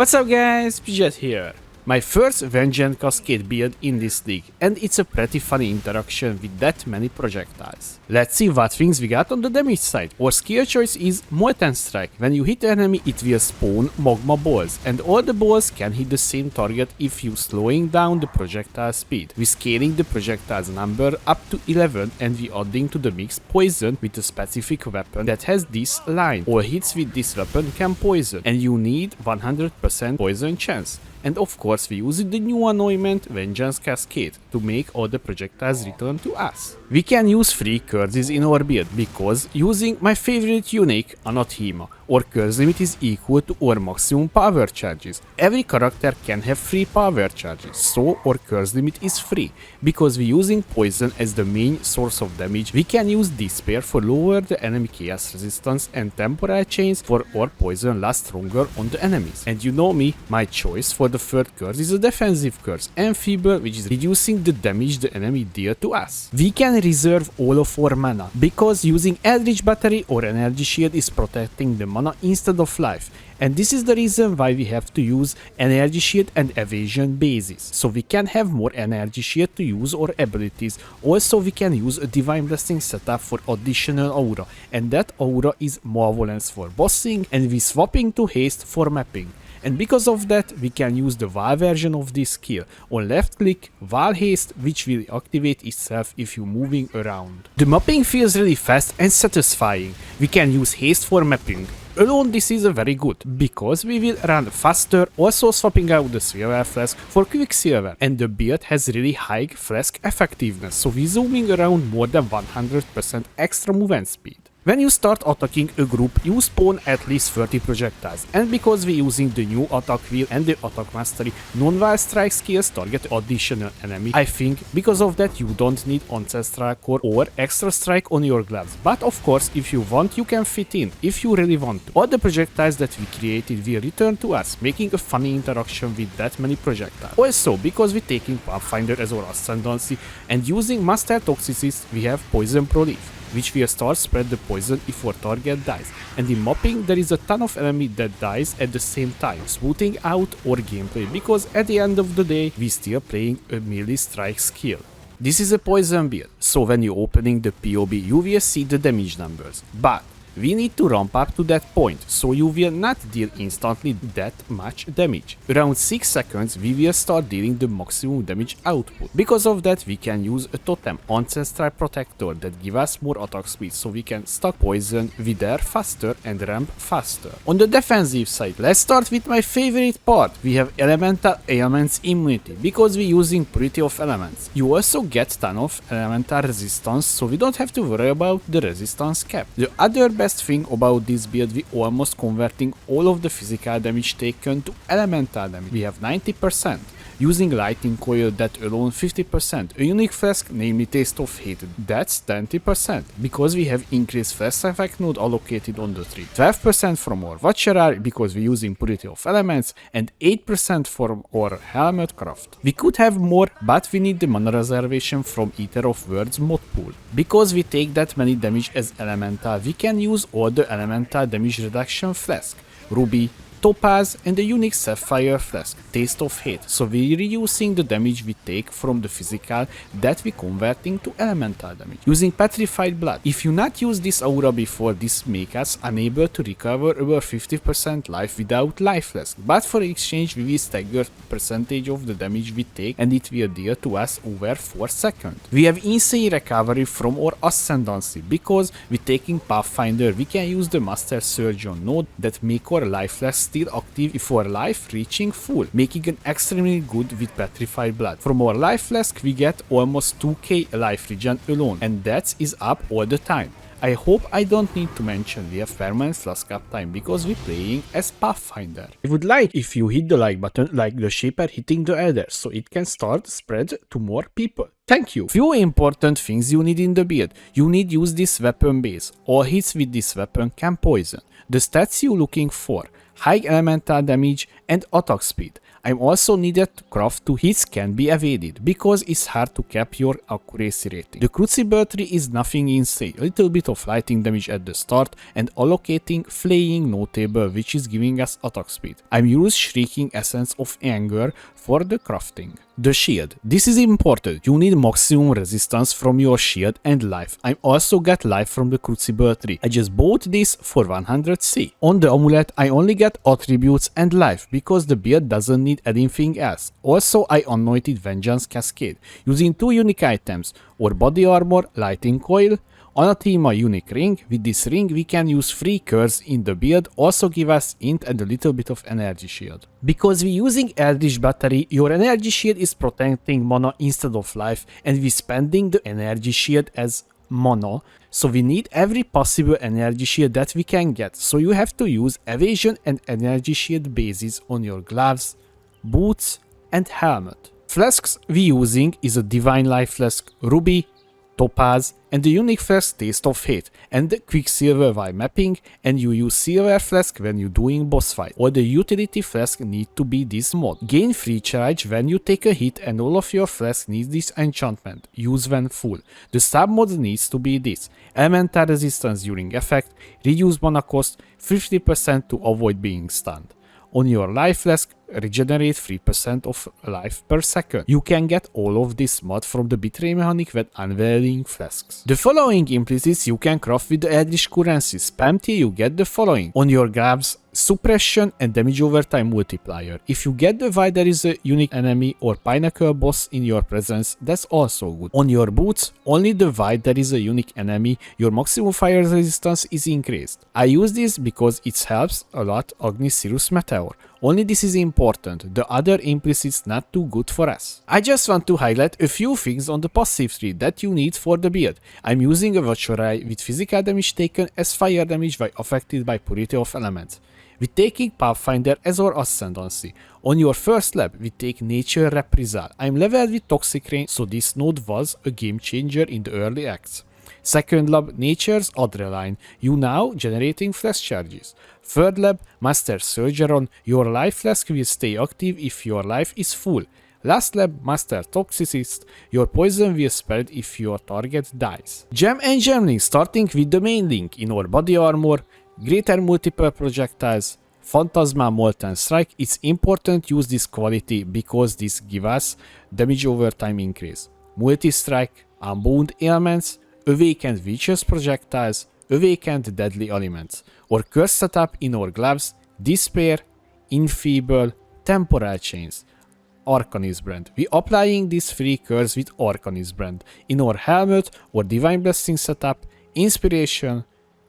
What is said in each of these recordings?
What's up guys, Pidget here. My first vengeant cascade build in this league, and it's a pretty funny interaction with that many projectiles. Let's see what things we got on the damage side. Our skill choice is Molten strike. When you hit the enemy it will spawn magma balls, and all the balls can hit the same target if you slowing down the projectile speed. We scaling the projectiles number up to 11 and we adding to the mix poison with a specific weapon that has this line. All hits with this weapon can poison, and you need 100% poison chance. And of course we use the new annoyment Vengeance Cascade to make all the projectiles return to us. We can use 3 curses in our build because using my favorite unique Anathema, our curse limit is equal to our maximum power charges. Every character can have 3 power charges, so our curse limit is 3. Because we're using poison as the main source of damage, we can use despair for lower the enemy chaos resistance, and temporal chains for our poison last stronger on the enemies. And you know me, my choice for the third curse is a defensive curse, Enfeeble, which is reducing the damage the enemy deal to us. We can reserve all of our mana, because using Eldritch Battery or Energy Shield is protecting the mana instead of life, and this is the reason why we have to use Energy Shield and Evasion bases, so we can have more Energy Shield to use our abilities. Also we can use a Divine Blessing setup for additional aura, and that aura is Malevolence for bossing, and we swapping to Haste for mapping. And because of that, we can use the Val version of this skill. On left click, Val Haste, which will activate itself if you're moving around. The mapping feels really fast and satisfying. We can use Haste for mapping. Alone this is very good, because we will run faster, also swapping out the Silver Flask for Quicksilver, and the build has really high Flask effectiveness, so we're zooming around more than 100% extra movement speed. When you start attacking a group, you spawn at least 30 projectiles, and because we're using the new attack wheel and the attack mastery, non-wild strike skills target additional enemy. I think because of that you don't need ancestral core or extra strike on your gloves, but of course if you want you can fit in, if you really want to. All the projectiles that we created will return to us, making a funny interaction with that many projectiles. Also, because we're taking Pathfinder as our ascendancy and using Master Toxicist, we have Poison Prolife, which will start spread the poison if our target dies, and in mopping there is a ton of enemy that dies at the same time, smoothing out our gameplay, because at the end of the day we still playing a melee strike skill. This is a poison build, so when you're opening the POB you will see the damage numbers, but we need to ramp up to that point, so you will not deal instantly that much damage. Around 6 seconds we will start dealing the maximum damage output. Because of that we can use a totem Ancestral Protector that give us more attack speed, so we can stack poison, wither faster and ramp faster. On the defensive side, let's start with my favorite part. We have Elemental Ailments immunity, because we're using Purity of Elements. You also get ton of elemental resistance, so we don't have to worry about the resistance cap. The other best thing about this build, we almost converting all of the physical damage taken to elemental damage. We have 90%. Using Lightning Coil, that alone 50%. A unique flask, namely Taste of Hate, that's 20%. Because we have increased flask effect node allocated on the tree. 12% from our Watcher, because we're using Purity of Elements, and 8% from our Helmet Craft. We could have more, but we need the mana reservation from Ether of Words mod pool. Because we take that many damage as elemental, we can use all the elemental damage reduction flask, Ruby, Topaz, and the unique Sapphire Flask, Taste of Hate, so we're reducing the damage we take from the physical that we're converting to elemental damage. Using Petrified Blood, if you not use this aura before, this make us unable to recover over 50% life without Life Flask, but for exchange we will stagger percentage of the damage we take and it will deal to us over 4 seconds. We have insane recovery from our ascendancy, because we're taking Pathfinder, we can use the Master Surgeon node that make our Life Flask still active if our life reaching full, making it extremely good with Petrified Blood. From our Life Flask we get almost 2k life regen alone, and that is up all the time. I hope I don't need to mention we have permanent flask uptime because we're playing as Pathfinder. I would like if you hit the like button like the Shaper hitting the Elder, so it can start spread to more people. Thank you. Few important things you need in the build. You need use this weapon base. All hits with this weapon can poison. The stats you're looking for: high elemental damage and attack speed. I'm also needed to craft 2 hits can be evaded, because it's hard to cap your accuracy rating. The Crucible tree is nothing insane, a little bit of lightning damage at the start and allocating flaying notable, which is giving us attack speed. I'm using Shrieking Essence of Anger for the crafting. The shield. This is important, you need maximum resistance from your shield and life. I also got life from the Crucible tree. I just bought this for 100C. On the amulet I only get attributes and life, because the build doesn't need anything else. Also I anointed Vengeance Cascade, using 2 unique items, or body armor, lighting coil, Anathema unique ring. With this ring we can use 3 cures in the build, also give us int and a little bit of energy shield. Because we're using Eldritch battery, your energy shield is protecting mana instead of life, and we're spending the energy shield as mana, so we need every possible energy shield that we can get, so you have to use evasion and energy shield bases on your gloves, boots and helmet. Flasks we're using is a Divine Life Flask, Ruby, Topaz and the unique flask Taste of Hate, and the Quicksilver while mapping, and you use Silver Flask when you're doing boss fight. All the utility flask need to be this mod. Gain free charge when you take a hit, and all of your flasks need this enchantment. Use when full. The sub mod needs to be this: elemental resistance during effect, reduce mana cost 50% to avoid being stunned. On your life flask, regenerate 3% of life per second. You can get all of this mod from the Betray mechanic when unveiling flasks. The following implicits you can craft with the Eldritch currency. Spam till you get the following. On your gloves, suppression and damage over time multiplier. If you get the while there is a unique enemy or pinnacle boss in your presence, that's also good. On your boots, only the while there is a unique enemy, your maximum fire resistance is increased. I use this because it helps a lot Agni Cirrus Meteor. Only this is important, the other implicits not too good for us. I just want to highlight a few things on the passive tree that you need for the build. I'm using a Watcher Eye with physical damage taken as fire damage while affected by Purity of Elements. We're taking Pathfinder as our ascendancy. On your first lab, we take Nature Reprisal. I'm leveled with Toxic Rain, so this node was a game changer in the early acts. Second lab, Nature's Adrenaline. You now generating flash charges. Third lab, Master Surgeron. Your life flask will stay active if your life is full. Last lab, Master Toxicist. Your poison will spread if your target dies. Gem and Gemling, starting with the main link. In our body armor, greater multiple projectiles, Phantasma Molten Strike. It's important to use this quality because this gives us damage over time increase. Multi-strike, Unbound Ailments, Awakened Vicious Projectiles, Awakened Deadly Elements, or curse setup in our gloves, Despair, Enfeeble, Temporal Chains, Arcanist Brand. We applying this free curse with Arcanist Brand. In our helmet or Divine Blessing setup, Inspiration,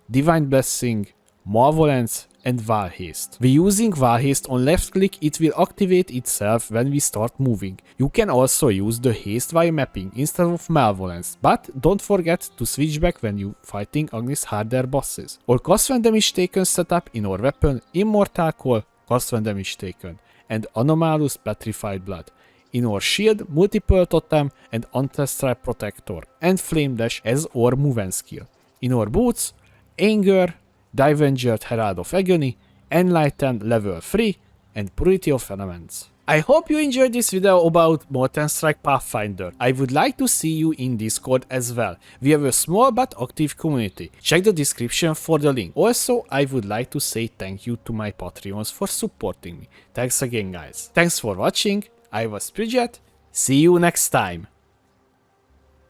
Divine Blessing, Malevolence, and Val Haste. We're using Val Haste on left click, it will activate itself when we start moving. You can also use the Haste while mapping instead of Malevolence, but don't forget to switch back when you fighting against harder bosses. Or cost when damage taken setup in our weapon, Immortal Call, cost when damage taken, and Anomalous Petrified Blood. In our shield, Multiple Totem and Ancestral Protector, and Flame Dash as our movement skill. In our boots, Anger, Divenged Herald of Agony, Enlightened level 3, and Purity of Elements. I hope you enjoyed this video about Molten Strike Pathfinder. I would like to see you in Discord as well. We have a small but active community. Check the description for the link. Also, I would like to say thank you to my Patreons for supporting me. Thanks again guys. Thanks for watching. I was Bridget. See you next time.